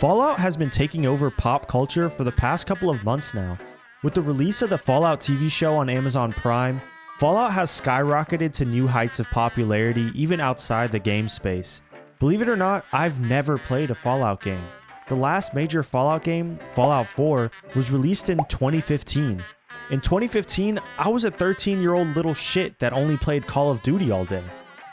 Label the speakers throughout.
Speaker 1: Fallout has been taking over pop culture for the past couple of months now. With the release of the Fallout TV show on Amazon Prime, Fallout has skyrocketed to new heights of popularity even outside the game space. Believe it or not, I've never played a Fallout game. The last major Fallout game, Fallout 4, was released in 2015. In 2015, I was a 13-year-old little shit that only played Call of Duty all day.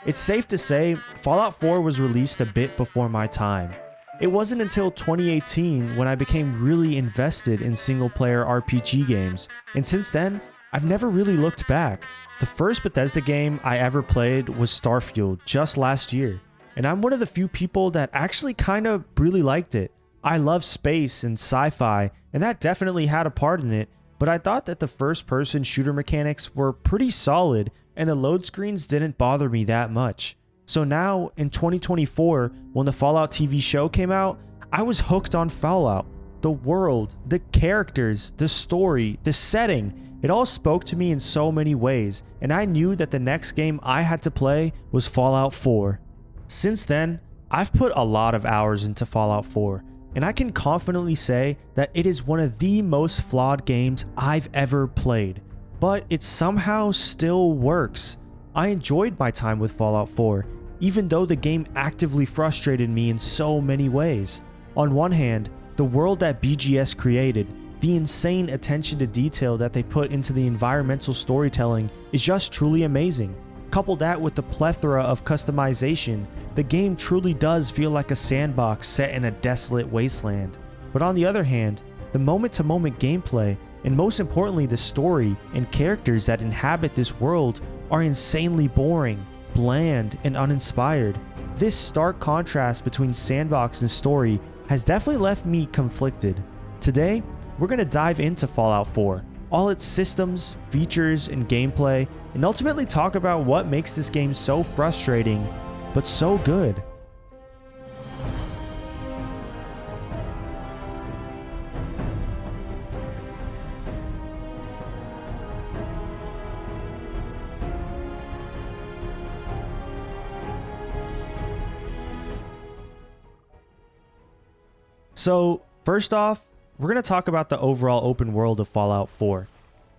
Speaker 1: It's safe to say, Fallout 4 was released a bit before my time. It wasn't until 2018 when I became really invested in single-player RPG games, and since then, I've never really looked back. The first Bethesda game I ever played was Starfield just last year, and I'm one of the few people that actually kinda really liked it. I love space and sci-fi, and that definitely had a part in it, but I thought that the first-person shooter mechanics were pretty solid, and the load screens didn't bother me that much. So now, in 2024, when the Fallout TV show came out, I was hooked on Fallout. The world, the characters, the story, the setting, it all spoke to me in so many ways, and I knew that the next game I had to play was Fallout 4. Since then, I've put a lot of hours into Fallout 4, and I can confidently say that it is one of the most flawed games I've ever played, but it somehow still works. I enjoyed my time with Fallout 4, even though the game actively frustrated me in so many ways. On one hand, the world that BGS created, the insane attention to detail that they put into the environmental storytelling is just truly amazing. Couple that with the plethora of customization, the game truly does feel like a sandbox set in a desolate wasteland. But on the other hand, the moment-to-moment gameplay, and most importantly the story and characters that inhabit this world, are insanely boring, bland, and uninspired. This stark contrast between sandbox and story has definitely left me conflicted. Today, we're going to dive into Fallout 4, all its systems, features, and gameplay, and ultimately talk about what makes this game so frustrating, but so good. So, first off, we're going to talk about the overall open world of Fallout 4.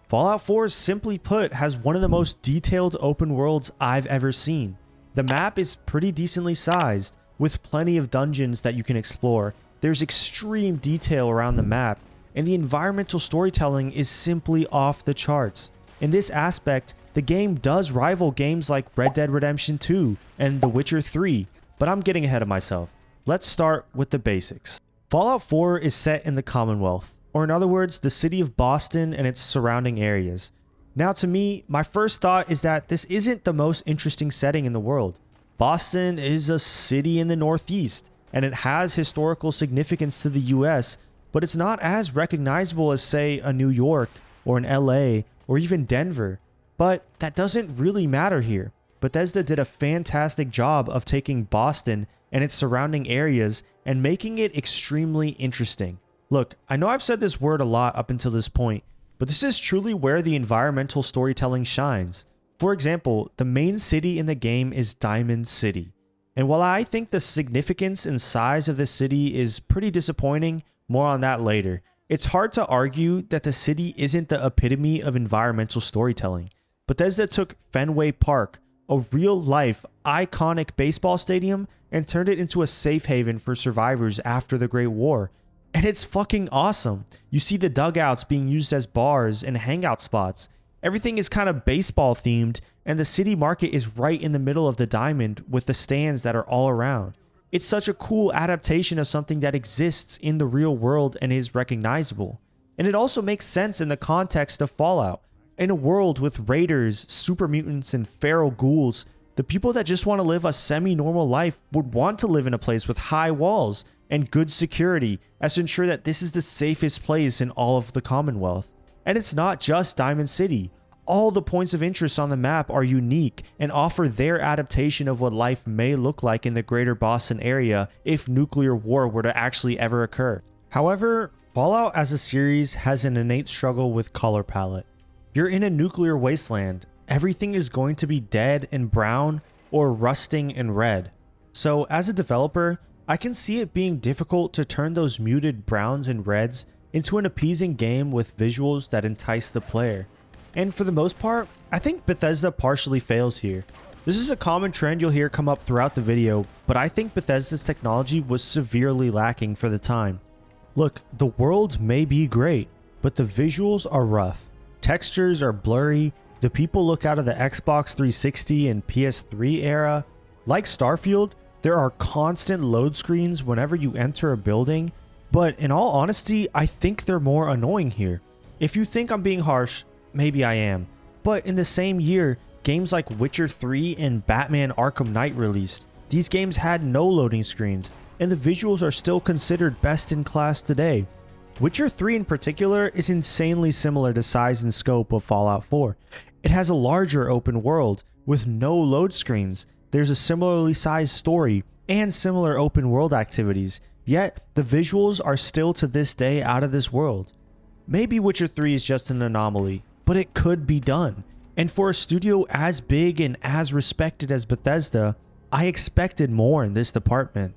Speaker 1: Fallout 4, simply put, has one of the most detailed open worlds I've ever seen. The map is pretty decently sized, with plenty of dungeons that you can explore. There's extreme detail around the map, and the environmental storytelling is simply off the charts. In this aspect, the game does rival games like Red Dead Redemption 2 and The Witcher 3, but I'm getting ahead of myself. Let's start with the basics. Fallout 4 is set in the Commonwealth, or in other words, the city of Boston and its surrounding areas. Now to me, my first thought is that this isn't the most interesting setting in the world. Boston is a city in the Northeast, and it has historical significance to the US, but it's not as recognizable as, say, a New York, or an LA, or even Denver. But that doesn't really matter here. Bethesda did a fantastic job of taking Boston and its surrounding areas and making it extremely interesting. Look, I know I've said this word a lot up until this point, but this is truly where the environmental storytelling shines. For example, the main city in the game is Diamond City. And while I think the significance and size of the city is pretty disappointing, more on that later, it's hard to argue that the city isn't the epitome of environmental storytelling. Bethesda took Fenway Park, a real-life, iconic baseball stadium, and turned it into a safe haven for survivors after the Great War. And it's fucking awesome. You see the dugouts being used as bars and hangout spots. Everything is kind of baseball themed, and the city market is right in the middle of the diamond with the stands that are all around. It's such a cool adaptation of something that exists in the real world and is recognizable. And it also makes sense in the context of Fallout. In a world with raiders, super mutants, and feral ghouls, the people that just want to live a semi-normal life would want to live in a place with high walls and good security as to ensure that this is the safest place in all of the Commonwealth. And it's not just Diamond City. All the points of interest on the map are unique and offer their adaptation of what life may look like in the greater Boston area if nuclear war were to actually ever occur. However, Fallout as a series has an innate struggle with color palette. You're in a nuclear wasteland. Everything is going to be dead and brown or rusting and red. So as a developer, I can see it being difficult to turn those muted browns and reds into an appeasing game with visuals that entice the player. And for the most part, I think Bethesda partially fails here. This is a common trend you'll hear come up throughout the video, but I think Bethesda's technology was severely lacking for the time. Look, the world may be great, but the visuals are rough. Textures are blurry, the people look out of the Xbox 360 and PS3 era. Like Starfield, there are constant load screens whenever you enter a building, but in all honesty, I think they're more annoying here. If you think I'm being harsh, maybe I am. But in the same year, games like Witcher 3 and Batman Arkham Knight released. These games had no loading screens, and the visuals are still considered best in class today. Witcher 3 in particular is insanely similar to size and scope of Fallout 4. It has a larger open world with no load screens. There's a similarly sized story and similar open world activities, yet the visuals are still to this day out of this world. Maybe Witcher 3 is just an anomaly, but it could be done. And for a studio as big and as respected as Bethesda, I expected more in this department.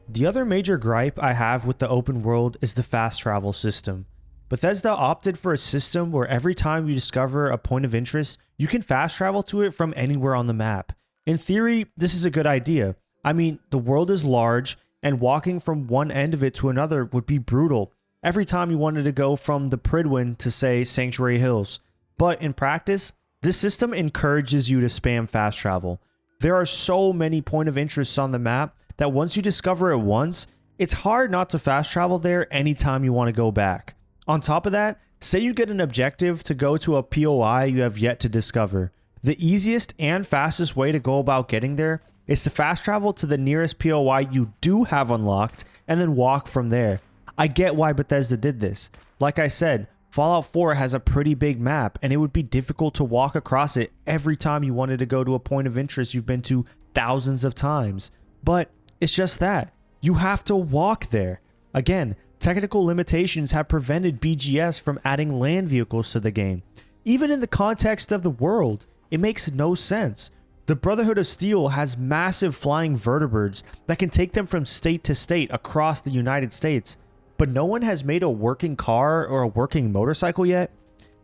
Speaker 1: The other major gripe I have with the open world is the fast travel system. Bethesda opted for a system where every time you discover a point of interest, you can fast travel to it from anywhere on the map. In theory, this is a good idea. I mean, the world is large, and walking from one end of it to another would be brutal every time you wanted to go from the Prydwen to, say, Sanctuary Hills. But in practice, this system encourages you to spam fast travel. There are so many point of interests on the map that once you discover it once, it's hard not to fast travel there anytime you want to go back. On top of that, say you get an objective to go to a POI you have yet to discover. The easiest and fastest way to go about getting there is to fast travel to the nearest POI you do have unlocked and then walk from there. I get why Bethesda did this. Like I said, Fallout 4 has a pretty big map, and it would be difficult to walk across it every time you wanted to go to a point of interest you've been to thousands of times. But it's just that. You have to walk there. Again, technical limitations have prevented BGS from adding land vehicles to the game. Even in the context of the world, it makes no sense. The Brotherhood of Steel has massive flying vertibirds that can take them from state to state across the United States. But no one has made a working car or a working motorcycle yet?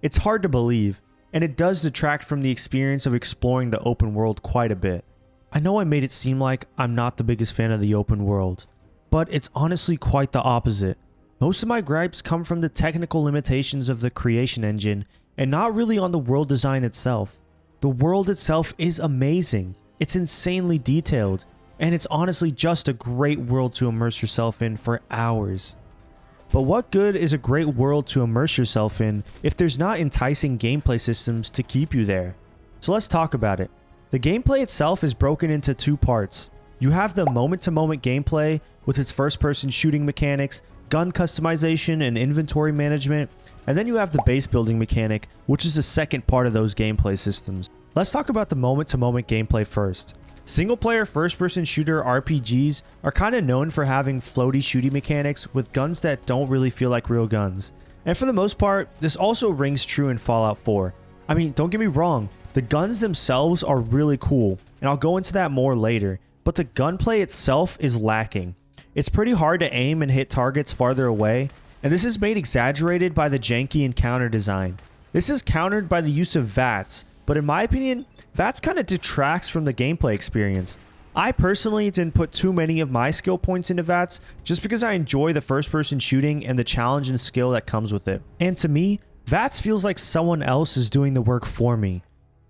Speaker 1: It's hard to believe, and it does detract from the experience of exploring the open world quite a bit. I know I made it seem like I'm not the biggest fan of the open world, but it's honestly quite the opposite. Most of my gripes come from the technical limitations of the creation engine and not really on the world design itself. The world itself is amazing, it's insanely detailed, and it's honestly just a great world to immerse yourself in for hours. But what good is a great world to immerse yourself in if there's not enticing gameplay systems to keep you there? So let's talk about it. The gameplay itself is broken into two parts. You have the moment-to-moment gameplay with its first-person shooting mechanics, gun customization, and inventory management, and then you have the base building mechanic, which is the second part of those gameplay systems. Let's talk about the moment-to-moment gameplay first. Single-player first-person shooter RPGs are kind of known for having floaty shooting mechanics with guns that don't really feel like real guns. And for the most part, this also rings true in Fallout 4. I mean, don't get me wrong, the guns themselves are really cool, and I'll go into that more later, but the gunplay itself is lacking. It's pretty hard to aim and hit targets farther away, and this is made exaggerated by the janky encounter design. This is countered by the use of VATS, but in my opinion, VATS kind of detracts from the gameplay experience. I personally didn't put too many of my skill points into VATS just because I enjoy the first person shooting and the challenge and skill that comes with it. And to me, VATS feels like someone else is doing the work for me.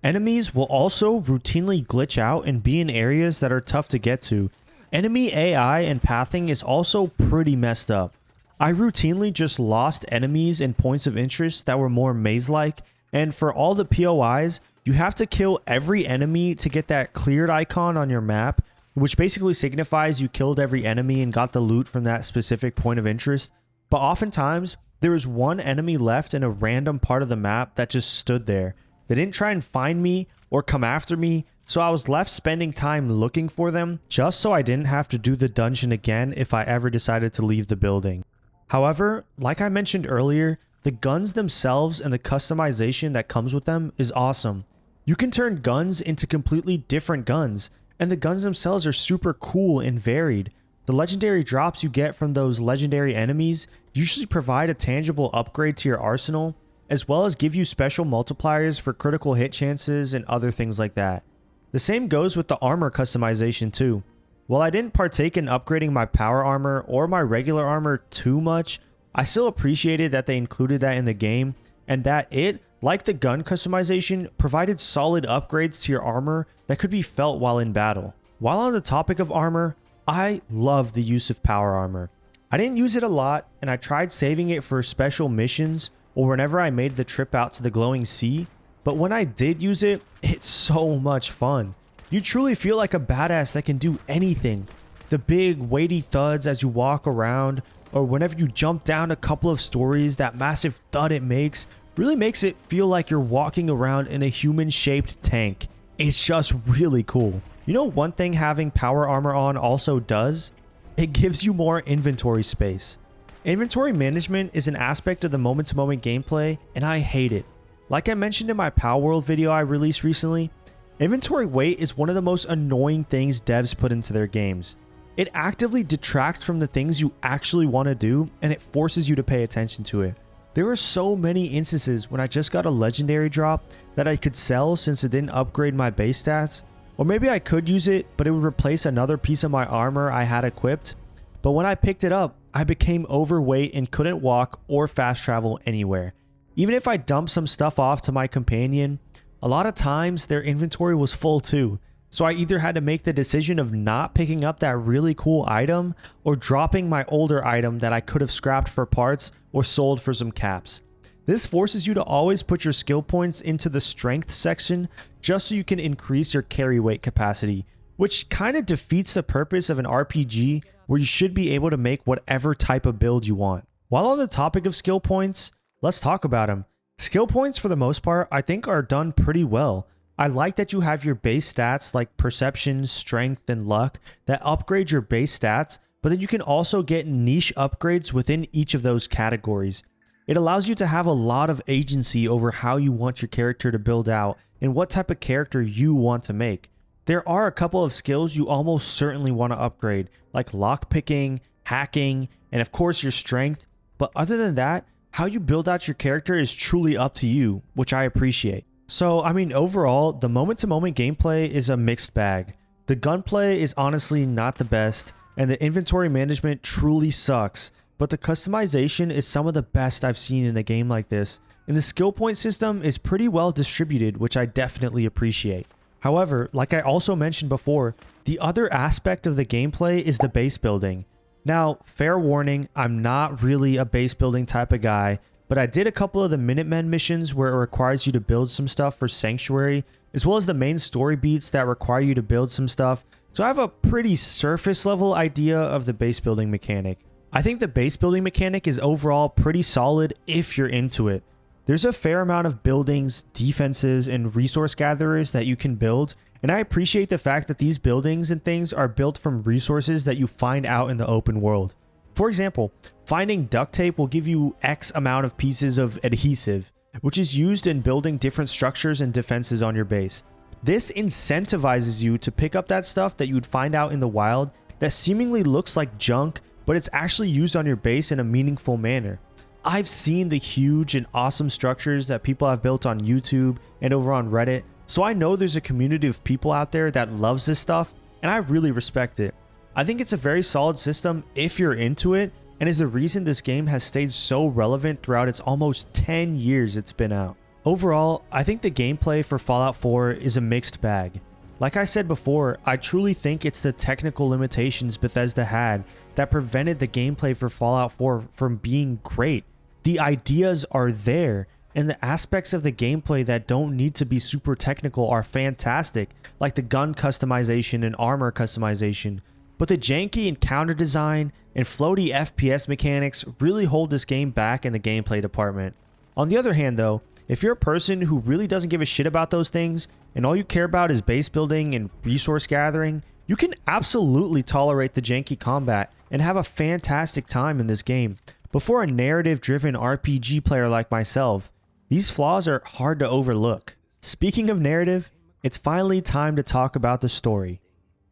Speaker 1: Enemies will also routinely glitch out and be in areas that are tough to get to. Enemy AI and pathing is also pretty messed up. I routinely just lost enemies and points of interest that were more maze-like, and for all the POIs, you have to kill every enemy to get that cleared icon on your map, which basically signifies you killed every enemy and got the loot from that specific point of interest. But oftentimes, there was one enemy left in a random part of the map that just stood there. They didn't try and find me or come after me, so I was left spending time looking for them just so I didn't have to do the dungeon again if I ever decided to leave the building. However, like I mentioned earlier, the guns themselves and the customization that comes with them is awesome. You can turn guns into completely different guns, and the guns themselves are super cool and varied. The legendary drops you get from those legendary enemies usually provide a tangible upgrade to your arsenal, as well as give you special multipliers for critical hit chances and other things like that. The same goes with the armor customization too. While I didn't partake in upgrading my power armor or my regular armor too much, I still appreciated that they included that in the game, and that it, like the gun customization, provided solid upgrades to your armor that could be felt while in battle. While on the topic of armor, I love the use of power armor. I didn't use it a lot, and I tried saving it for special missions or whenever I made the trip out to the glowing sea, but when I did use it, it's so much fun. You truly feel like a badass that can do anything. The big weighty thuds as you walk around, or whenever you jump down a couple of stories, that massive thud it makes really makes it feel like you're walking around in a human-shaped tank. It's just really cool. You know, one thing having power armor on also does? It gives you more inventory space. Inventory management is an aspect of the moment-to-moment gameplay, and I hate it. Like I mentioned in my Palworld video I released recently, inventory weight is one of the most annoying things devs put into their games. It actively detracts from the things you actually want to do, and it forces you to pay attention to it. There were so many instances when I just got a legendary drop that I could sell since it didn't upgrade my base stats, or maybe I could use it, but it would replace another piece of my armor I had equipped. But when I picked it up, I became overweight and couldn't walk or fast travel anywhere. Even if I dumped some stuff off to my companion, a lot of times their inventory was full too. So I either had to make the decision of not picking up that really cool item or dropping my older item that I could have scrapped for parts or sold for some caps. This forces you to always put your skill points into the strength section just so you can increase your carry weight capacity, which kind of defeats the purpose of an RPG where you should be able to make whatever type of build you want. While on the topic of skill points, let's talk about them. Skill points for the most part I think are done pretty well. I like that you have your base stats like perception, strength, and luck that upgrade your base stats, but then you can also get niche upgrades within each of those categories. It allows you to have a lot of agency over how you want your character to build out and what type of character you want to make. There are a couple of skills you almost certainly want to upgrade, like lockpicking, hacking, and of course your strength, but other than that, how you build out your character is truly up to you, which I appreciate. So, I mean, overall, the moment-to-moment gameplay is a mixed bag. The gunplay is honestly not the best, and the inventory management truly sucks, but the customization is some of the best I've seen in a game like this, and the skill point system is pretty well distributed, which I definitely appreciate. However, like I also mentioned before, the other aspect of the gameplay is the base building. Now, fair warning, I'm not really a base building type of guy, but I did a couple of the Minutemen missions where it requires you to build some stuff for Sanctuary, as well as the main story beats that require you to build some stuff, so I have a pretty surface level idea of the base building mechanic. I think the base building mechanic is overall pretty solid if you're into it. There's a fair amount of buildings, defenses, and resource gatherers that you can build, and I appreciate the fact that these buildings and things are built from resources that you find out in the open world. For example, finding duct tape will give you X amount of pieces of adhesive, which is used in building different structures and defenses on your base. This incentivizes you to pick up that stuff that you would find out in the wild that seemingly looks like junk, but it's actually used on your base in a meaningful manner. I've seen the huge and awesome structures that people have built on YouTube and over on Reddit, so I know there's a community of people out there that loves this stuff, and I really respect it. I think it's a very solid system if you're into it, and is the reason this game has stayed so relevant throughout its almost 10 years it's been out. Overall, I think the gameplay for Fallout 4 is a mixed bag. Like I said before, I truly think it's the technical limitations Bethesda had that prevented the gameplay for Fallout 4 from being great. The ideas are there, and the aspects of the gameplay that don't need to be super technical are fantastic, like the gun customization and armor customization. But the janky encounter design and floaty FPS mechanics really hold this game back in the gameplay department. On the other hand though, if you're a person who really doesn't give a shit about those things, and all you care about is base building and resource gathering, you can absolutely tolerate the janky combat and have a fantastic time in this game. But for a narrative-driven RPG player like myself, these flaws are hard to overlook. Speaking of narrative, it's finally time to talk about the story.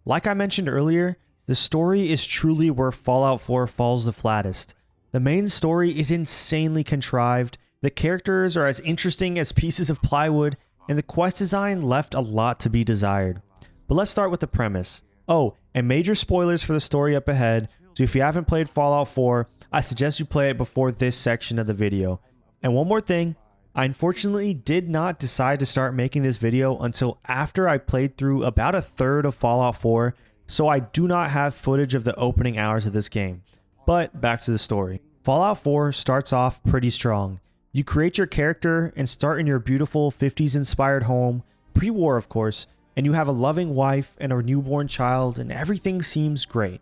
Speaker 1: Like I mentioned earlier, the story is truly where Fallout 4 falls the flattest. The main story is insanely contrived, the characters are as interesting as pieces of plywood, and the quest design left a lot to be desired. But let's start with the premise. Oh, and major spoilers for the story up ahead, so if you haven't played Fallout 4, I suggest you play it before this section of the video. And one more thing, I unfortunately did not decide to start making this video until after I played through about a third of Fallout 4, so I do not have footage of the opening hours of this game. But back to the story. Fallout 4 starts off pretty strong. You create your character and start in your beautiful 50s inspired home, pre-war of course, and you have a loving wife and a newborn child and everything seems great.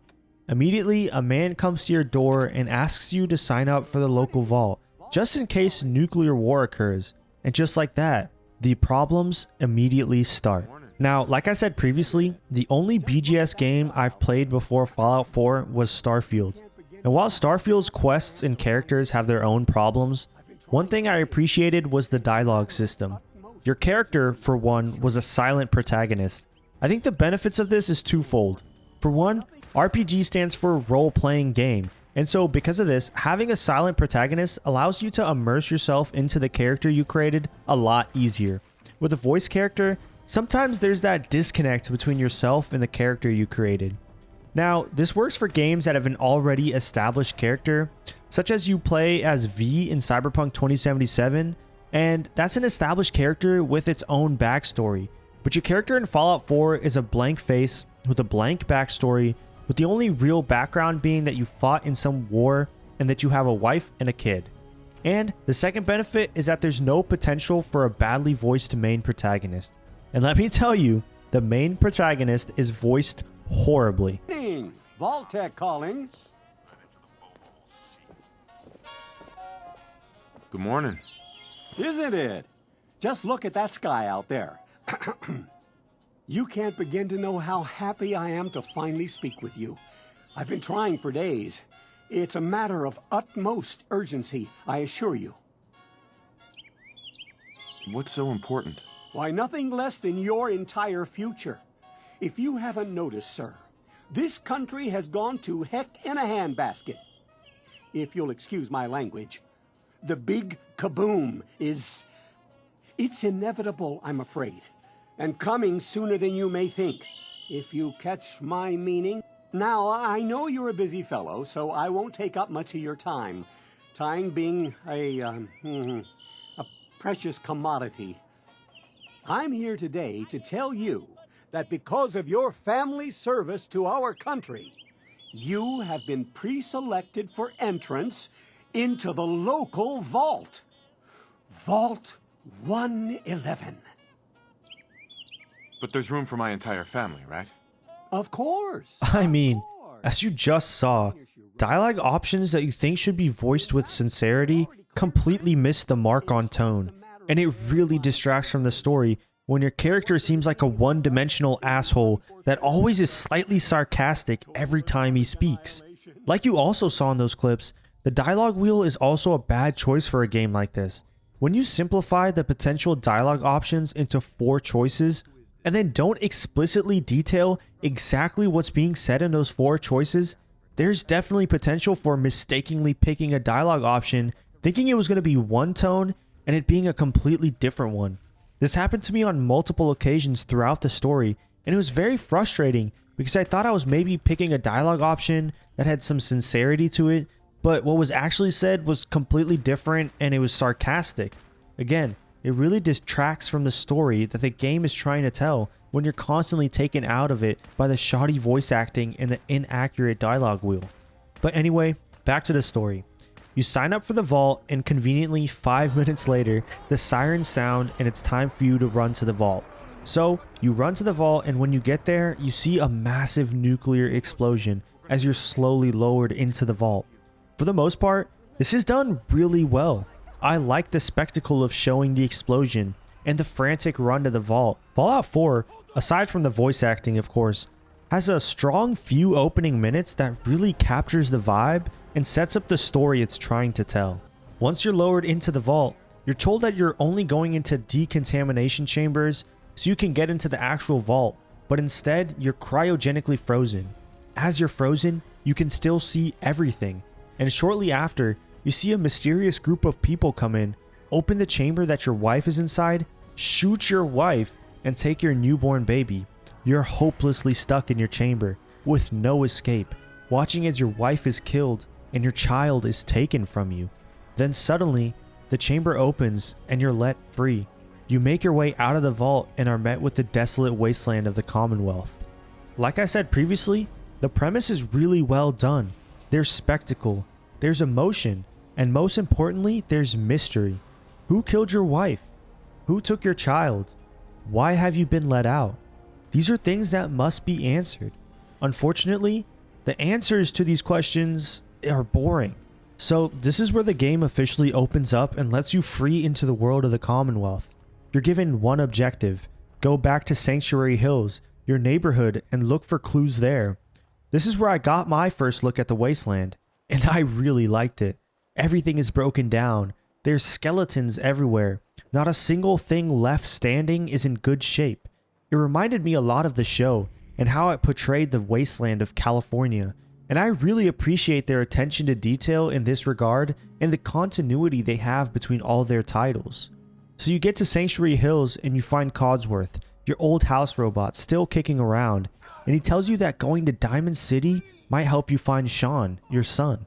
Speaker 1: Immediately, a man comes to your door and asks you to sign up for the local vault, just in case nuclear war occurs. And just like that, the problems immediately start. Now, like I said previously, the only BGS game I've played before Fallout 4 was Starfield. And while Starfield's quests and characters have their own problems, one thing I appreciated was the dialogue system. Your character, for one, was a silent protagonist. I think the benefits of this is twofold. For one, RPG stands for role-playing game, and so because of this, having a silent protagonist allows you to immerse yourself into the character you created a lot easier. With a voice character, sometimes there's that disconnect between yourself and the character you created. Now, this works for games that have an already established character, such as you play as V in Cyberpunk 2077, and that's an established character with its own backstory. But your character in Fallout 4 is a blank face with a blank backstory, with the only real background being that you fought in some war and that you have a wife and a kid. And the second benefit is that there's no potential for a badly voiced main protagonist. And let me tell you, the main protagonist is voiced horribly.
Speaker 2: Vault-Tec calling.
Speaker 3: Good morning.
Speaker 2: Isn't it? Just look at that sky out there. You can't begin to know how happy I am to finally speak with you. I've been trying for days. It's a matter of utmost urgency, I assure you.
Speaker 3: What's so important?
Speaker 2: Why, nothing less than your entire future. If you haven't noticed, sir, this country has gone to heck in a handbasket. If you'll excuse my language, the big kaboom is... It's inevitable, I'm afraid, and coming sooner than you may think, if you catch my meaning. Now, I know you're a busy fellow, so I won't take up much of your time. Time being a precious commodity. I'm here today to tell you that because of your family service to our country, you have been pre-selected for entrance into the local vault. Vault 111.
Speaker 3: But there's room for my entire family, right?
Speaker 2: Of course.
Speaker 1: I mean, as you just saw, dialogue options that you think should be voiced with sincerity completely miss the mark on tone, and it really distracts from the story when your character seems like a one-dimensional asshole that always is slightly sarcastic every time he speaks. Like you also saw in those clips, the dialogue wheel is also a bad choice for a game like this. When you simplify the potential dialogue options into 4 choices, and then don't explicitly detail exactly what's being said in those 4 choices, there's definitely potential for mistakenly picking a dialogue option, thinking it was going to be one tone, and it being a completely different one. This happened to me on multiple occasions throughout the story, and it was very frustrating because I thought I was maybe picking a dialogue option that had some sincerity to it, but what was actually said was completely different and it was sarcastic. Again, it really distracts from the story that the game is trying to tell when you're constantly taken out of it by the shoddy voice acting and the inaccurate dialogue wheel. But anyway, back to the story. You sign up for the vault, and conveniently 5 minutes later, the sirens sound and it's time for you to run to the vault. So, you run to the vault, and when you get there, you see a massive nuclear explosion as you're slowly lowered into the vault. For the most part, this is done really well. I like the spectacle of showing the explosion and the frantic run to the vault. Fallout 4, aside from the voice acting of course, has a strong few opening minutes that really captures the vibe and sets up the story it's trying to tell. Once you're lowered into the vault, you're told that you're only going into decontamination chambers so you can get into the actual vault, but instead you're cryogenically frozen. as you're frozen, you can still see everything. And shortly after, you see a mysterious group of people come in, open the chamber that your wife is inside, shoot your wife, and take your newborn baby. You're hopelessly stuck in your chamber with no escape, watching as your wife is killed and your child is taken from you. Then suddenly, the chamber opens and you're let free. You make your way out of the vault and are met with the desolate wasteland of the Commonwealth. Like I said previously, the premise is really well done. There's spectacle, there's emotion, and most importantly, there's mystery. Who killed your wife? Who took your child? Why have you been let out? These are things that must be answered. Unfortunately, the answers to these questions are boring. So this is where the game officially opens up and lets you free into the world of the Commonwealth. You're given one objective: go back to Sanctuary Hills, your neighborhood, and look for clues there. This is where I got my first look at the wasteland, and I really liked it. Everything is broken down. There's skeletons everywhere. Not a single thing left standing is in good shape. It reminded me a lot of the show and how it portrayed the wasteland of California, and I really appreciate their attention to detail in this regard and the continuity they have between all their titles. So you get to Sanctuary Hills and you find Codsworth, your old house robot, still kicking around, and he tells you that going to Diamond City might help you find Sean, your son.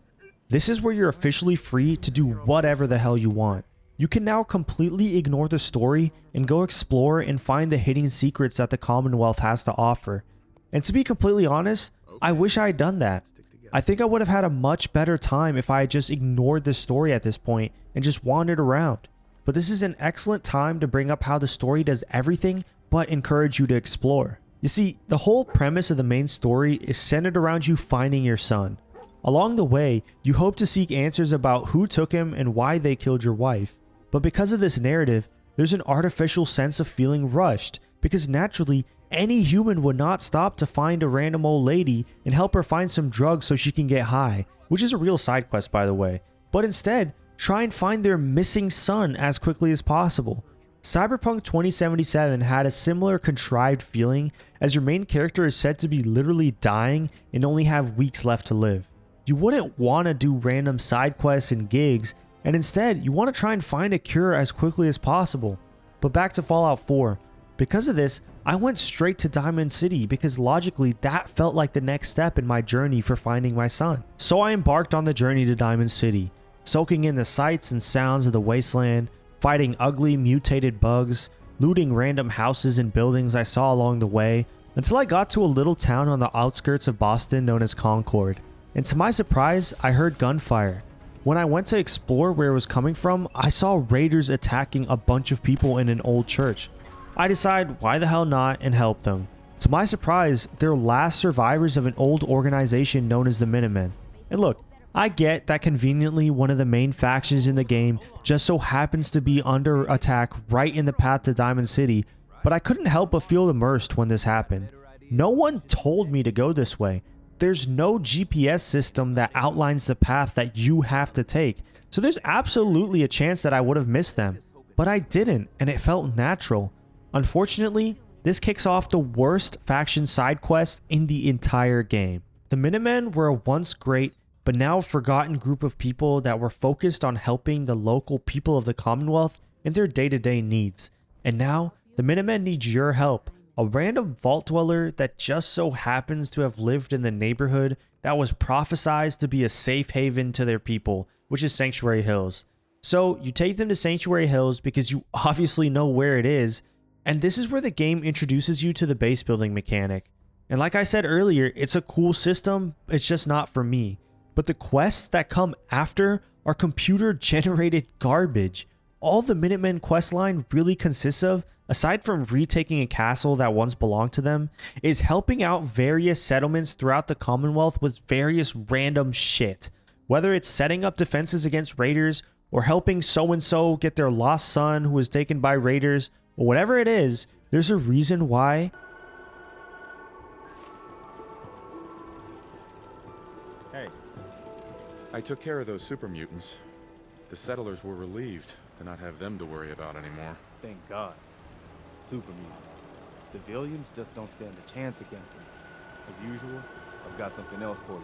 Speaker 1: This is where you're officially free to do whatever the hell you want. You can now completely ignore the story and go explore and find the hidden secrets that the Commonwealth has to offer. And to be completely honest, I wish I had done that. I think I would have had a much better time if I had just ignored the story at this point and just wandered around. But this is an excellent time to bring up how the story does everything but encourage you to explore. You see, the whole premise of the main story is centered around you finding your son. Along the way, you hope to seek answers about who took him and why they killed your wife. But because of this narrative, there's an artificial sense of feeling rushed, because naturally, any human would not stop to find a random old lady and help her find some drugs so she can get high, which is a real side quest by the way, but instead, try and find their missing son as quickly as possible. Cyberpunk 2077 had a similar contrived feeling, as your main character is said to be literally dying and only have weeks left to live. You wouldn't want to do random side quests and gigs, and instead you want to try and find a cure as quickly as possible. But back to Fallout 4. Because of this, I went straight to Diamond City because logically that felt like the next step in my journey for finding my son. So I embarked on the journey to Diamond City, soaking in the sights and sounds of the wasteland, fighting ugly mutated bugs, looting random houses and buildings I saw along the way, until I got to a little town on the outskirts of Boston known as Concord. And to my surprise, I heard gunfire. When I went to explore where it was coming from, I saw raiders attacking a bunch of people in an old church. I decide why the hell not and help them. To my surprise, they're last survivors of an old organization known as the Minutemen. And look, I get that conveniently one of the main factions in the game just so happens to be under attack right in the path to Diamond City, but I couldn't help but feel immersed when this happened. No one told me to go this way. There's no GPS system that outlines the path that you have to take, so there's absolutely a chance that I would have missed them. But I didn't, and it felt natural. Unfortunately, this kicks off the worst faction side quest in the entire game. The Minutemen were a once great, but now forgotten group of people that were focused on helping the local people of the Commonwealth in their day-to-day needs. And now, the Minutemen need your help. A random vault dweller that just so happens to have lived in the neighborhood that was prophesized to be a safe haven to their people, which is Sanctuary Hills. So you take them to Sanctuary Hills because you obviously know where it is, and this is where the game introduces you to the base building mechanic. And like I said earlier, it's a cool system, it's just not for me. But the quests that come after are computer generated garbage. All the Minutemen questline really consists of, aside from retaking a castle that once belonged to them, is helping out various settlements throughout the Commonwealth with various random shit. Whether it's setting up defenses against raiders, or helping so-and-so get their lost son who was taken by raiders, or whatever it is, there's a reason why.
Speaker 3: Hey, I took care of those super mutants. The settlers were relieved to not have them to worry about anymore.
Speaker 4: Thank God. Super mutants. Civilians just don't stand a chance against them. As usual, I've got something else for you.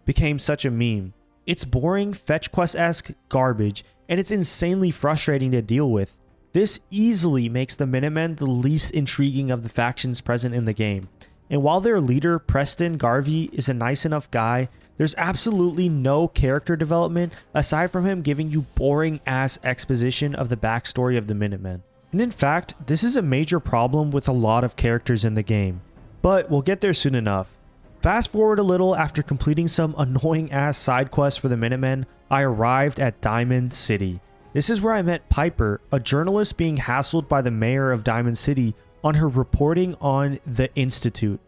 Speaker 1: Became such a meme. It's boring, fetch quest-esque garbage, and it's insanely frustrating to deal with. This easily makes the Minutemen the least intriguing of the factions present in the game. And while their leader, Preston Garvey, is a nice enough guy, there's absolutely no character development aside from him giving you boring-ass exposition of the backstory of the Minutemen. And in fact, this is a major problem with a lot of characters in the game. But we'll get there soon enough. Fast forward a little, after completing some annoying ass side quests for the Minutemen, I arrived at Diamond City. This is where I met Piper, a journalist being hassled by the mayor of Diamond City on her reporting on the Institute.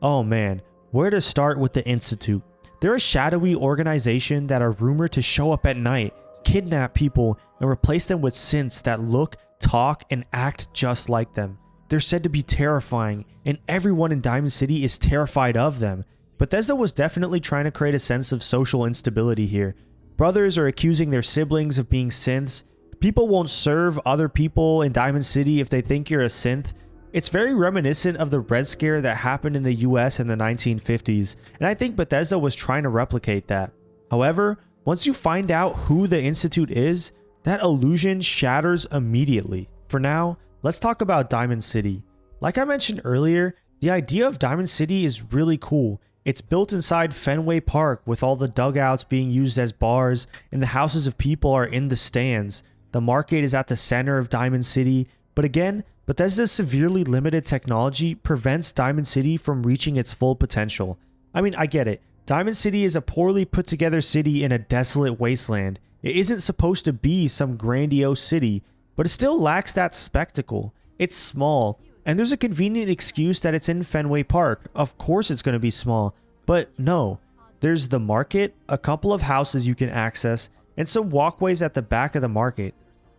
Speaker 1: Oh man, where to start with the Institute? They're a shadowy organization that are rumored to show up at night, kidnap people, and replace them with synths that look, talk, and act just like them. They're said to be terrifying, and everyone in Diamond City is terrified of them. Bethesda was definitely trying to create a sense of social instability here. Brothers are accusing their siblings of being synths. People won't serve other people in Diamond City if they think you're a synth. It's very reminiscent of the Red Scare that happened in the US in the 1950s, and I think Bethesda was trying to replicate that. However, once you find out who the Institute is, that illusion shatters immediately. For now, let's talk about Diamond City. Like I mentioned earlier, the idea of Diamond City is really cool. It's built inside Fenway Park with all the dugouts being used as bars, and the houses of people are in the stands. The market is at the center of Diamond City, but again, Bethesda's severely limited technology prevents Diamond City from reaching its full potential. I mean, I get it. Diamond City is a poorly put together city in a desolate wasteland. It isn't supposed to be some grandiose city, but it still lacks that spectacle. It's small, and there's a convenient excuse that it's in Fenway Park. Of course it's going to be small, but no. There's the market, a couple of houses you can access, and some walkways at the back of the market.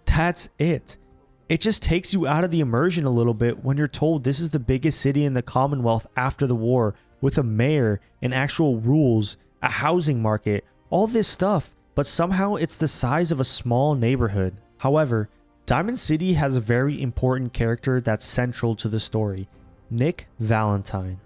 Speaker 1: That's it. It just takes you out of the immersion a little bit when you're told this is the biggest city in the Commonwealth after the war, with a mayor and actual rules, a housing market, all this stuff, but somehow it's the size of a small neighborhood. However, Diamond City has a very important character that's central to the story, Nick Valentine.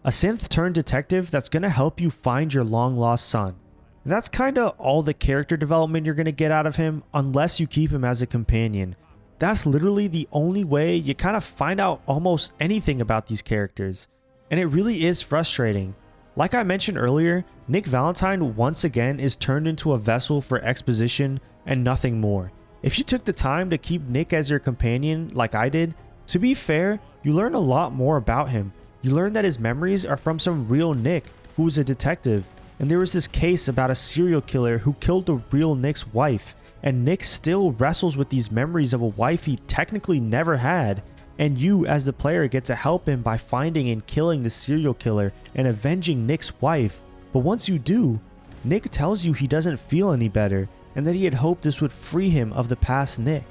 Speaker 1: A synth turned detective that's going to help you find your long lost son. And that's kinda all the character development you're going to get out of him unless you keep him as a companion. That's literally the only way you kind of find out almost anything about these characters. And it really is frustrating. Like I mentioned earlier, Nick Valentine once again is turned into a vessel for exposition and nothing more. If you took the time to keep Nick as your companion like I did, to be fair, you learn a lot more about him. You learn that his memories are from some real Nick who was a detective, and there was this case about a serial killer who killed the real Nick's wife, and Nick still wrestles with these memories of a wife he technically never had, and you as the player get to help him by finding and killing the serial killer and avenging Nick's wife. But once you do, Nick tells you he doesn't feel any better, and that he had hoped this would free him of the past Nick.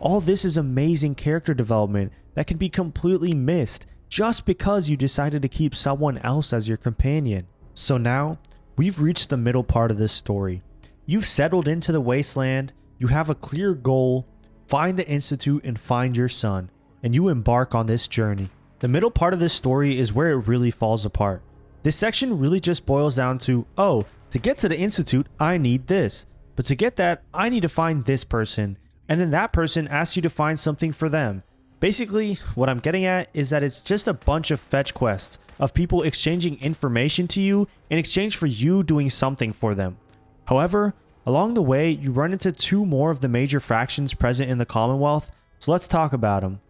Speaker 1: All this is amazing character development that can be completely missed just because you decided to keep someone else as your companion. So now, we've reached the middle part of this story. You've settled into the wasteland, you have a clear goal, find the Institute and find your son, and you embark on this journey. The middle part of this story is where it really falls apart. This section really just boils down to, oh, to get to the Institute, I need this. But to get that, I need to find this person, and then that person asks you to find something for them. Basically, what I'm getting at is that it's just a bunch of fetch quests of people exchanging information to you in exchange for you doing something for them. However, along the way, you run into two more of the major factions present in the Commonwealth, so let's talk about them.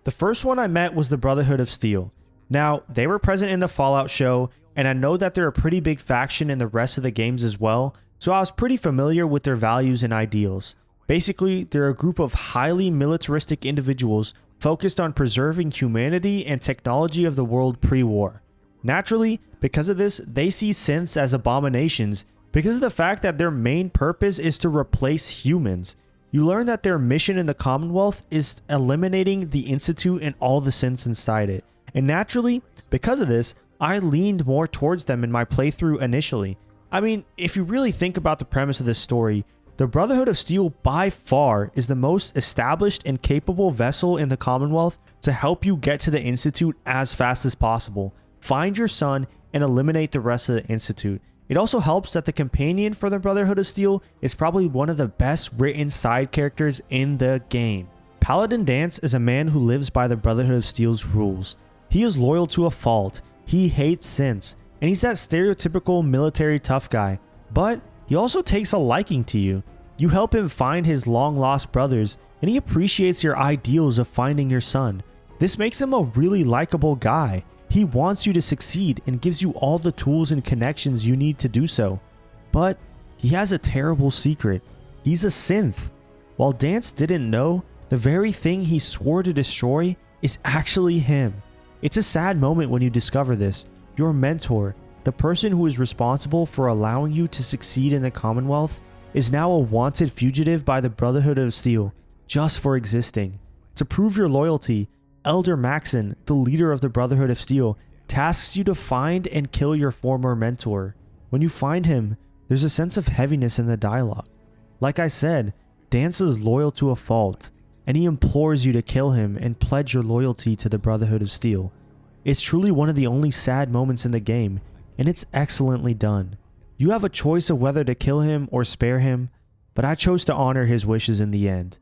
Speaker 1: The first one I met was the Brotherhood of Steel. Now, they were present in the Fallout show, and I know that they're a pretty big faction in the rest of the games as well, so I was pretty familiar with their values and ideals. Basically, they're a group of highly militaristic individuals focused on preserving humanity and technology of the world pre-war. Naturally, because of this, they see synths as abominations because of the fact that their main purpose is to replace humans. You learn that their mission in the Commonwealth is eliminating the Institute and all the synths inside it. And naturally, because of this, I leaned more towards them in my playthrough initially. I mean, if you really think about the premise of this story, the Brotherhood of Steel by far is the most established and capable vessel in the Commonwealth to help you get to the Institute as fast as possible, find your son, and eliminate the rest of the Institute. It also helps that the companion for the Brotherhood of Steel is probably one of the best written side characters in the game. Paladin Danse is a man who lives by the Brotherhood of Steel's rules. He is loyal to a fault, he hates synths, and he's that stereotypical military tough guy, but he also takes a liking to you. You help him find his long lost brothers, and he appreciates your ideals of finding your son. This makes him a really likable guy. He wants you to succeed and gives you all the tools and connections you need to do so. But he has a terrible secret. He's a synth. While Danse didn't know, the very thing he swore to destroy is actually him. It's a sad moment when you discover this. Your mentor, the person who is responsible for allowing you to succeed in the Commonwealth, is now a wanted fugitive by the Brotherhood of Steel just for existing. To prove your loyalty, Elder Maxon, the leader of the Brotherhood of Steel, tasks you to find and kill your former mentor. When you find him, there's a sense of heaviness in the dialogue. Like I said, Danse is loyal to a fault, and he implores you to kill him and pledge your loyalty to the Brotherhood of Steel. It's truly one of the only sad moments in the game, and it's excellently done. You have a choice of whether to kill him or spare him, but I chose to honor his wishes in the end.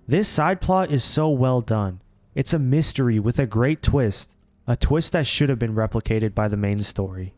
Speaker 1: This side plot is so well done. It's a mystery with a great twist, a twist that should have been replicated by the main story.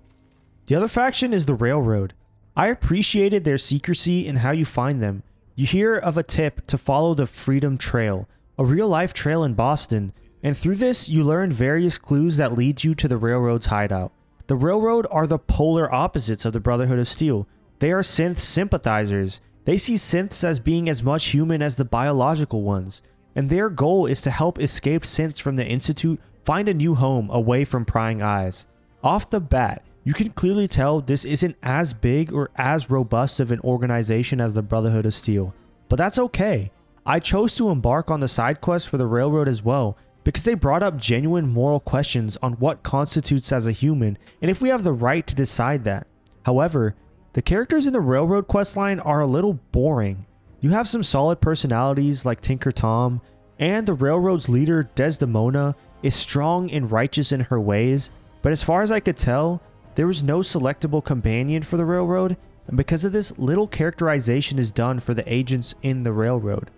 Speaker 1: The other faction is the Railroad. I appreciated their secrecy and how you find them. You hear of a tip to follow the Freedom Trail, a real-life trail in Boston, and through this you learn various clues that lead you to the Railroad's hideout. The Railroad are the polar opposites of the Brotherhood of Steel. They are synth sympathizers. They see synths as being as much human as the biological ones, and their goal is to help escaped synths from the Institute find a new home away from prying eyes. Off the bat, you can clearly tell this isn't as big or as robust of an organization as the Brotherhood of Steel, but that's okay. I chose to embark on the side quest for the Railroad as well, because they brought up genuine moral questions on what constitutes as a human, and if we have the right to decide that. However, the characters in the Railroad questline are a little boring. You have some solid personalities like Tinker Tom, and the Railroad's leader Desdemona is strong and righteous in her ways, but as far as I could tell, there was no selectable companion for the Railroad, and because of this, little characterization is done for the agents in the Railroad.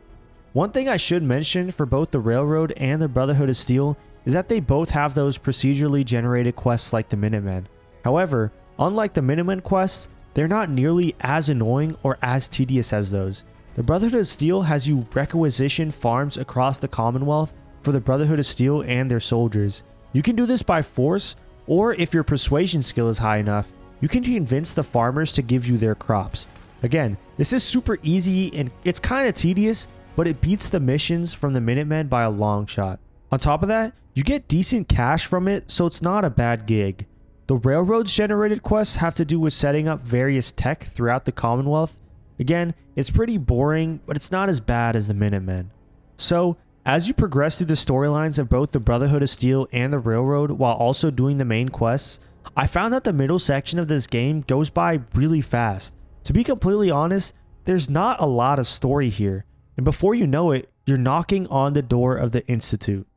Speaker 1: One thing I should mention for both the Railroad and the Brotherhood of Steel is that they both have those procedurally generated quests like the Minutemen. However, unlike the Minutemen quests, they're not nearly as annoying or as tedious as those. The Brotherhood of Steel has you requisition farms across the Commonwealth for the Brotherhood of Steel and their soldiers. You can do this by force, or if your persuasion skill is high enough, you can convince the farmers to give you their crops. Again, this is super easy and it's kind of tedious, but it beats the missions from the Minutemen by a long shot. On top of that, you get decent cash from it, so it's not a bad gig. The Railroad's generated quests have to do with setting up various tech throughout the Commonwealth. Again, it's pretty boring, but it's not as bad as the Minutemen. So, as you progress through the storylines of both the Brotherhood of Steel and the Railroad while also doing the main quests, I found that the middle section of this game goes by really fast. To be completely honest, there's not a lot of story here, and before you know it, you're knocking on the door of the Institute.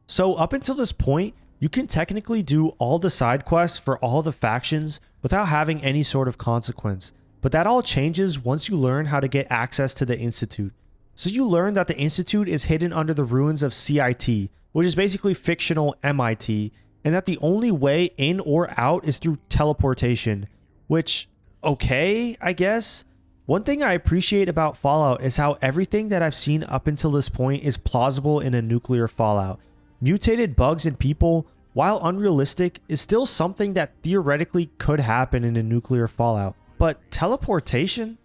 Speaker 1: So up until this point, you can technically do all the side quests for all the factions without having any sort of consequence, but that all changes once you learn how to get access to the Institute. So you learn that the Institute is hidden under the ruins of CIT, which is basically fictional MIT, and that the only way in or out is through teleportation, which, okay, I guess. One thing I appreciate about Fallout is how everything that I've seen up until this point is plausible in a nuclear Fallout. Mutated bugs and people, while unrealistic, is still something that theoretically could happen in a nuclear Fallout. But teleportation?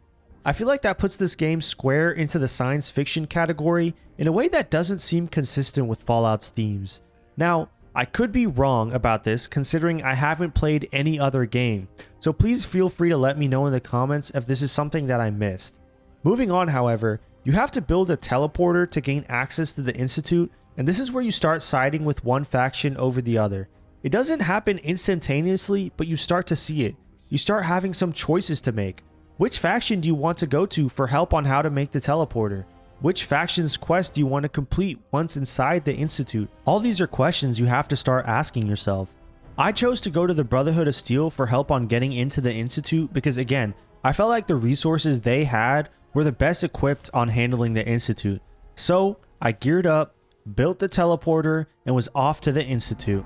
Speaker 1: I feel like that puts this game square into the science fiction category in a way that doesn't seem consistent with Fallout's themes. Now, I could be wrong about this considering I haven't played any other game, so please feel free to let me know in the comments if this is something that I missed. Moving on, however, you have to build a teleporter to gain access to the Institute, and this is where you start siding with one faction over the other. It doesn't happen instantaneously, but you start to see it. You start having some choices to make. Which faction do you want to go to for help on how to make the teleporter? Which faction's quest do you want to complete once inside the Institute? All these are questions you have to start asking yourself. I chose to go to the Brotherhood of Steel for help on getting into the Institute because, again, I felt like the resources they had were the best equipped on handling the Institute. So I geared up, built the teleporter, and was off to the Institute.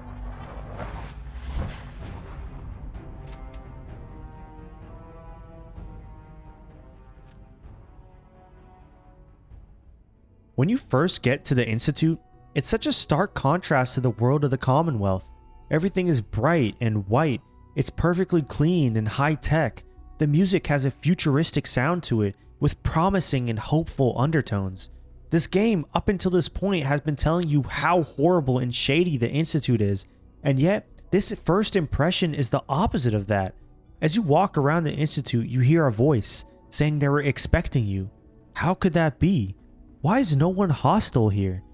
Speaker 1: When you first get to the Institute, it's such a stark contrast to the world of the Commonwealth. Everything is bright and white, it's perfectly clean and high-tech. The music has a futuristic sound to it, with promising and hopeful undertones. This game, up until this point, has been telling you how horrible and shady the Institute is, and yet, this first impression is the opposite of that. As you walk around the Institute, you hear a voice, saying they were expecting you. How could that be? Why is no one hostile here?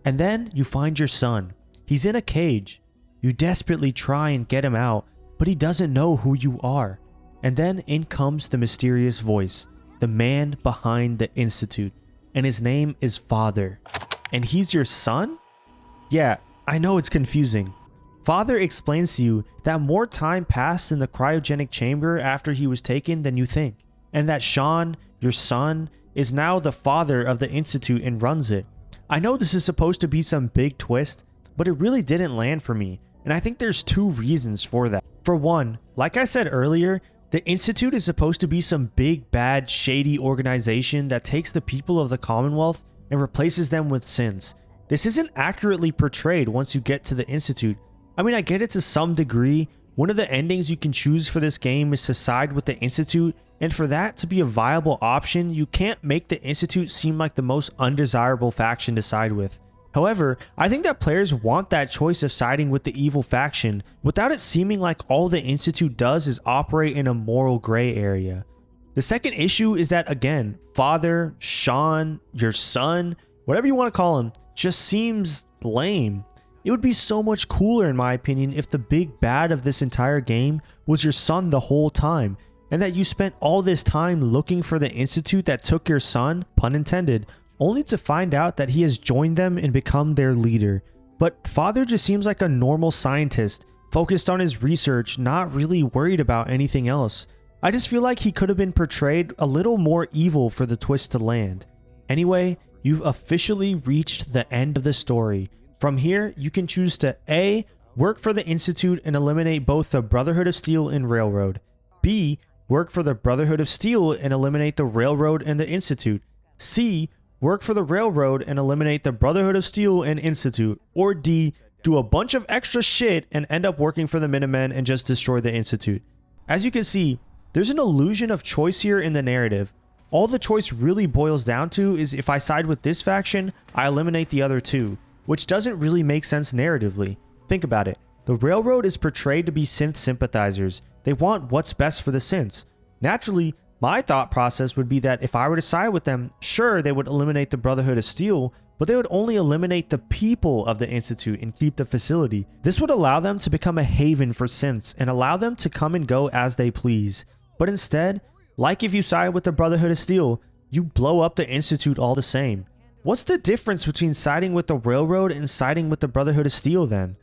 Speaker 1: And then you find your son. He's in a cage. You desperately try and get him out, but he doesn't know who you are. And then in comes the mysterious voice, the man behind the Institute, and his name is Father. And he's your son? Yeah, I know it's confusing. Father explains to you that more time passed in the cryogenic chamber after he was taken than you think, and that Sean, your son, is now the father of the Institute and runs it. I know this is supposed to be some big twist, but it really didn't land for me, and I think there's two reasons for that. For one, like I said earlier, the Institute is supposed to be some big, bad, shady organization that takes the people of the Commonwealth and replaces them with sins. This isn't accurately portrayed once you get to the Institute. I mean, I get it to some degree. One of the endings you can choose for this game is to side with the Institute, and for that to be a viable option, you can't make the Institute seem like the most undesirable faction to side with. However, I think that players want that choice of siding with the evil faction without it seeming like all the Institute does is operate in a moral gray area. The second issue is that, again, Father, Sean, your son, whatever you want to call him, just seems lame. It would be so much cooler, in my opinion, if the big bad of this entire game was your son the whole time, and that you spent all this time looking for the Institute that took your son, pun intended, only to find out that he has joined them and become their leader. But Father just seems like a normal scientist, focused on his research, not really worried about anything else. I just feel like he could have been portrayed a little more evil for the twist to land. Anyway, you've officially reached the end of the story. From here, you can choose to A. Work for the Institute and eliminate both the Brotherhood of Steel and Railroad. B. Work for the Brotherhood of Steel and eliminate the Railroad and the Institute. C. Work for the Railroad and eliminate the Brotherhood of Steel and Institute. Or D. Do a bunch of extra shit and end up working for the Minutemen and just destroy the Institute. As you can see, there's an illusion of choice here in the narrative. All the choice really boils down to is if I side with this faction, I eliminate the other two, which doesn't really make sense narratively. Think about it. The Railroad is portrayed to be synth sympathizers. They want what's best for the synths. Naturally, my thought process would be that if I were to side with them, sure, they would eliminate the Brotherhood of Steel, but they would only eliminate the people of the Institute and keep the facility. This would allow them to become a haven for synths and allow them to come and go as they please. But instead, like if you side with the Brotherhood of Steel, you blow up the Institute all the same. What's the difference between siding with the Railroad and siding with the Brotherhood of Steel then?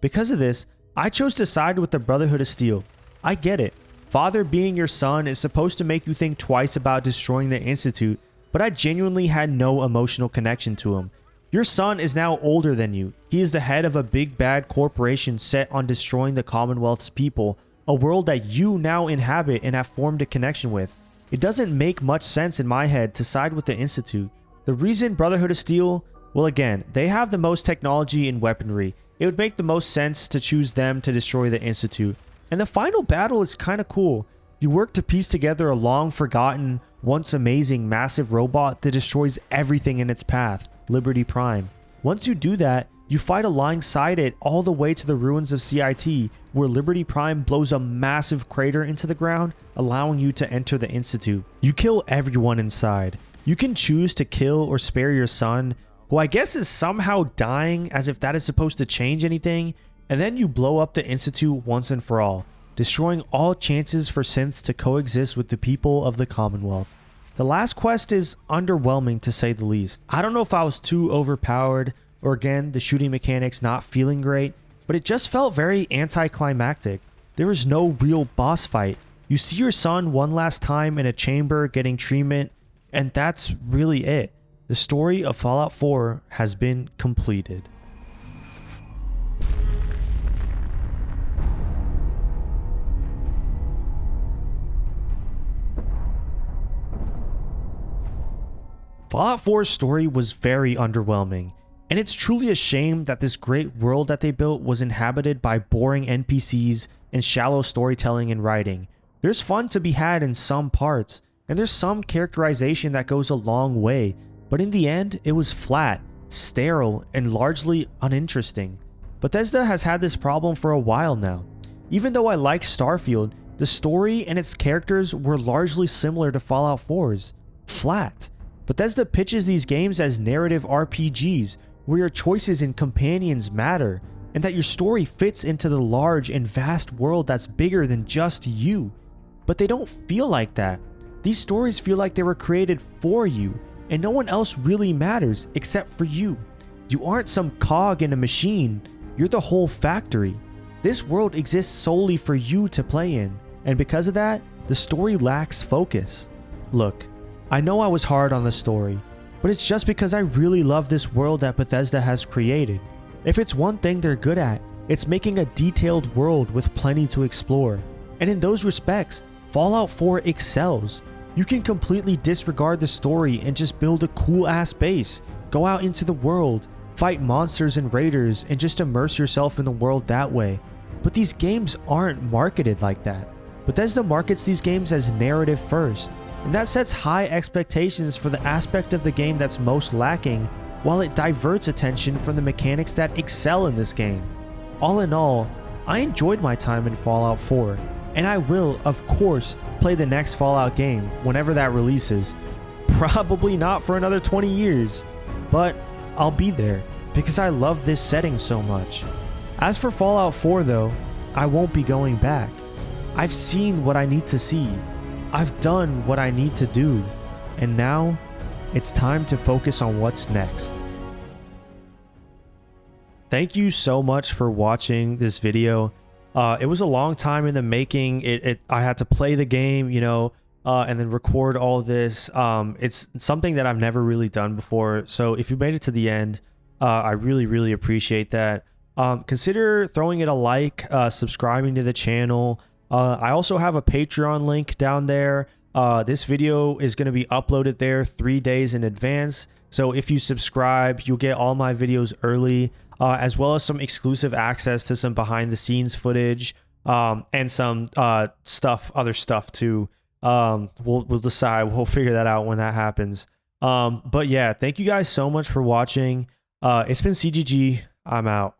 Speaker 1: Because of this, I chose to side with the Brotherhood of Steel. I get it. Father being your son is supposed to make you think twice about destroying the Institute, but I genuinely had no emotional connection to him. Your son is now older than you. He is the head of a big bad corporation set on destroying the Commonwealth's people, a world that you now inhabit and have formed a connection with. It doesn't make much sense in my head to side with the Institute. The reason Brotherhood of Steel, well, again, they have the most technology and weaponry. It would make the most sense to choose them to destroy the Institute. And the final battle is kind of cool. You work to piece together a long forgotten, once amazing massive robot that destroys everything in its path, Liberty Prime. Once you do that, you fight alongside it all the way to the ruins of CIT, where Liberty Prime blows a massive crater into the ground, allowing you to enter the Institute. You kill everyone inside. You can choose to kill or spare your son, who I guess is somehow dying, as if that is supposed to change anything, and then you blow up the Institute once and for all. destroying all chances for synths to coexist with the people of the Commonwealth. The last quest is underwhelming to say the least. I don't know if I was too overpowered or again, the shooting mechanics not feeling great, but it just felt very anticlimactic. There was no real boss fight. You see your son one last time in a chamber getting treatment, and that's really it. The story of Fallout 4 has been completed. Fallout 4's story was very underwhelming, and it's truly a shame that this great world that they built was inhabited by boring NPCs and shallow storytelling and writing. There's fun to be had in some parts, and there's some characterization that goes a long way, but in the end, it was flat, sterile, and largely uninteresting. Bethesda has had this problem for a while now. Even though I like Starfield, the story and its characters were largely similar to Fallout 4's. Flat. Bethesda pitches these games as narrative RPGs, where your choices and companions matter, and that your story fits into the large and vast world that's bigger than just you. But they don't feel like that. These stories feel like they were created for you, and no one else really matters except for you. You aren't some cog in a machine, you're the whole factory. This world exists solely for you to play in, and because of that, the story lacks focus. Look, I know I was hard on the story, but it's just because I really love this world that Bethesda has created. If it's one thing they're good at, it's making a detailed world with plenty to explore. And in those respects, Fallout 4 excels. You can completely disregard the story and just build a cool ass base, go out into the world, fight monsters and raiders, and just immerse yourself in the world that way. But these games aren't marketed like that. Bethesda markets these games as narrative first, and that sets high expectations for the aspect of the game that's most lacking, while it diverts attention from the mechanics that excel in this game. All in all, I enjoyed my time in Fallout 4, and I will, of course, play the next Fallout game whenever that releases. Probably not for another 20 years, but I'll be there because I love this setting so much. As for Fallout 4 though, I won't be going back. I've seen what I need to see. I've done what I need to do, and now it's time to focus on what's next. Thank you so much for watching this video. It was a long time in the making. I had to play the game, and then record all this. It's something that I've never really done before. So if you made it to the end, I really, really appreciate that. Consider throwing it a like, subscribing to the channel. I also have a Patreon link down there. This video is going to be uploaded there 3 days in advance. So if you subscribe, you'll get all my videos early, as well as some exclusive access to some behind the scenes footage, and some other stuff too. We'll decide. We'll figure that out when that happens. But yeah, thank you guys so much for watching. It's been CGG. I'm out.